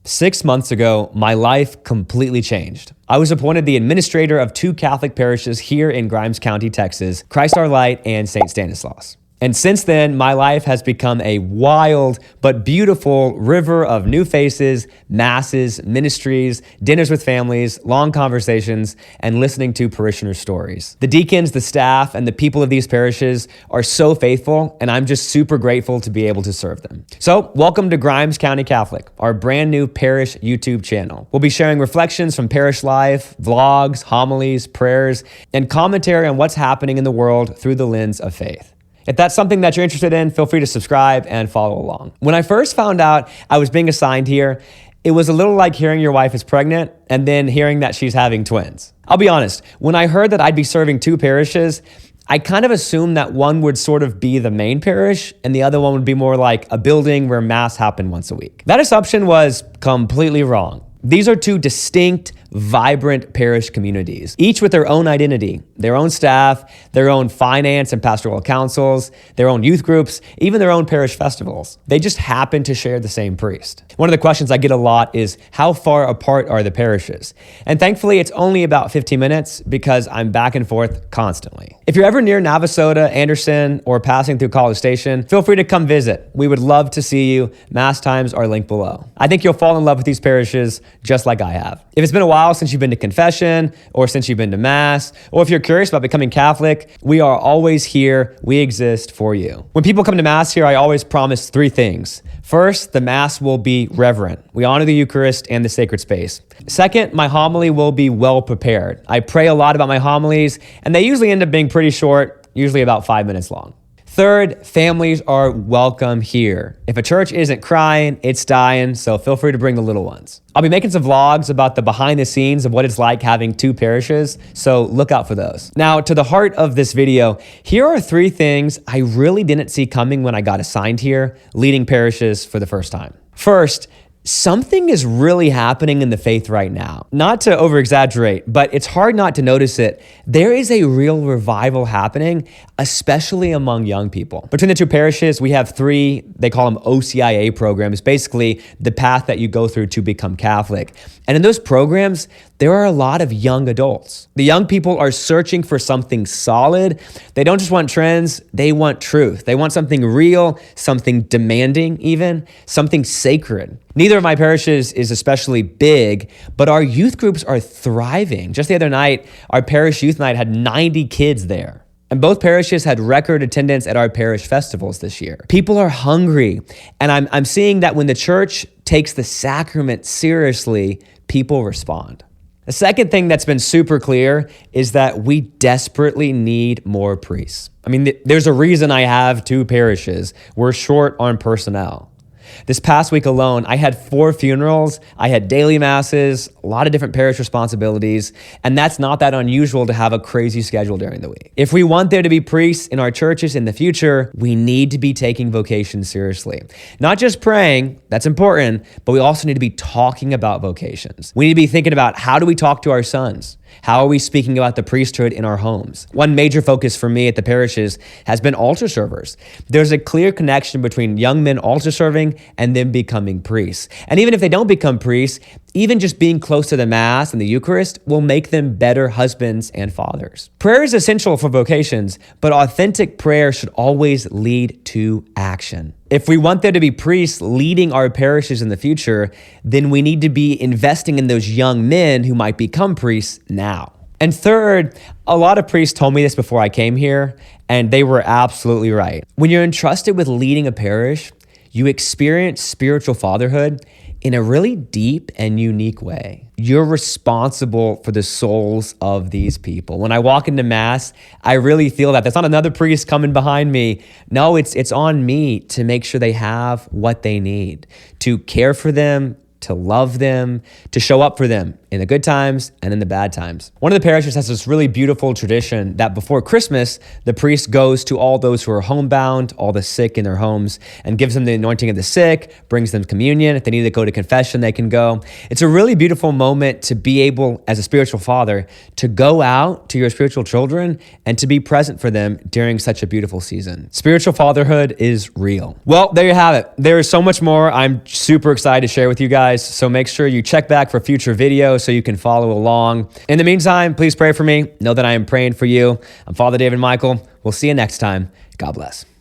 6 months ago, my life completely changed. I was appointed the administrator of 2 Catholic parishes here in Grimes County, Texas, Christ Our Light and St. Stanislaus. And since then, my life has become a wild but beautiful river of new faces, masses, ministries, dinners with families, long conversations, and listening to parishioner stories. The deacons, the staff, and the people of these parishes are so faithful, and I'm just super grateful to be able to serve them. So, welcome to Grimes County Catholic, our brand new parish YouTube channel. We'll be sharing reflections from parish life, vlogs, homilies, prayers, and commentary on what's happening in the world through the lens of faith. If that's something that you're interested in, feel free to subscribe and follow along. When I first found out I was being assigned here, it was a little like hearing your wife is pregnant and then hearing that she's having twins. I'll be honest, when I heard that I'd be serving 2 parishes, I kind of assumed that one would sort of be the main parish and the other one would be more like a building where mass happened once a week. That assumption was completely wrong. These are 2 distinct, vibrant parish communities, each with their own identity, their own staff, their own finance and pastoral councils, their own youth groups, even their own parish festivals. They just happen to share the same priest. One of the questions I get a lot is, how far apart are the parishes? And thankfully, it's only about 15 minutes because I'm back and forth constantly. If you're ever near Navasota, Anderson, or passing through College Station, feel free to come visit. We would love to see you. Mass times are linked below. I think you'll fall in love with these parishes just like I have. If it's been a while since you've been to confession or since you've been to Mass, or if you're curious about becoming Catholic, we are always here. We exist for you. When people come to Mass here, I always promise 3 things. First, the Mass will be reverent. We honor the Eucharist and the sacred space. Second, my homily will be well prepared. I pray a lot about my homilies, and they usually end up being pretty short, usually about 5 minutes long. Third, families are welcome here. If a church isn't crying, it's dying, so feel free to bring the little ones. I'll be making some vlogs about the behind the scenes of what it's like having 2 parishes, so look out for those. Now, to the heart of this video, here are 3 things I really didn't see coming when I got assigned here, leading parishes for the first time. First, something is really happening in the faith right now. Not to over-exaggerate, but it's hard not to notice it. There is a real revival happening, especially among young people. Between the 2 parishes, we have 3, they call them OCIA programs, basically the path that you go through to become Catholic. And in those programs, there are a lot of young adults. The young people are searching for something solid. They don't just want trends, they want truth. They want something real, something demanding even, something sacred. Neither of my parishes is especially big, but our youth groups are thriving. Just the other night, our parish youth night had 90 kids there. And both parishes had record attendance at our parish festivals this year. People are hungry. And I'm seeing that when the church takes the sacrament seriously, people respond. The second thing that's been super clear is that we desperately need more priests. I mean, there's a reason I have 2 parishes. We're short on personnel. This past week alone, I had 4 funerals, I had daily masses, a lot of different parish responsibilities, and that's not that unusual to have a crazy schedule during the week. If we want there to be priests in our churches in the future, we need to be taking vocation seriously. Not just praying, that's important, but we also need to be talking about vocations. We need to be thinking about, how do we talk to our sons? How are we speaking about the priesthood in our homes? One major focus for me at the parishes has been altar servers. There's a clear connection between young men altar serving and them becoming priests. And even if they don't become priests, even just being close to the Mass and the Eucharist will make them better husbands and fathers. Prayer is essential for vocations, but authentic prayer should always lead to action. If we want there to be priests leading our parishes in the future, then we need to be investing in those young men who might become priests now. And third, a lot of priests told me this before I came here, and they were absolutely right. When you're entrusted with leading a parish, you experience spiritual fatherhood in a really deep and unique way. You're responsible for the souls of these people. When I walk into Mass, I really feel that. There's not another priest coming behind me. No, it's on me to make sure they have what they need, to care for them, to love them, to show up for them in the good times and in the bad times. One of the parishes has this really beautiful tradition that before Christmas, the priest goes to all those who are homebound, all the sick in their homes, and gives them the anointing of the sick, brings them communion. If they need to go to confession, they can go. It's a really beautiful moment to be able, as a spiritual father, to go out to your spiritual children and to be present for them during such a beautiful season. Spiritual fatherhood is real. Well, there you have it. There is so much more I'm super excited to share with you guys. guys. So make sure you check back for future videos so you can follow along. In the meantime, please pray for me. Know that I am praying for you. I'm Father David Michael. We'll see you next time. God bless.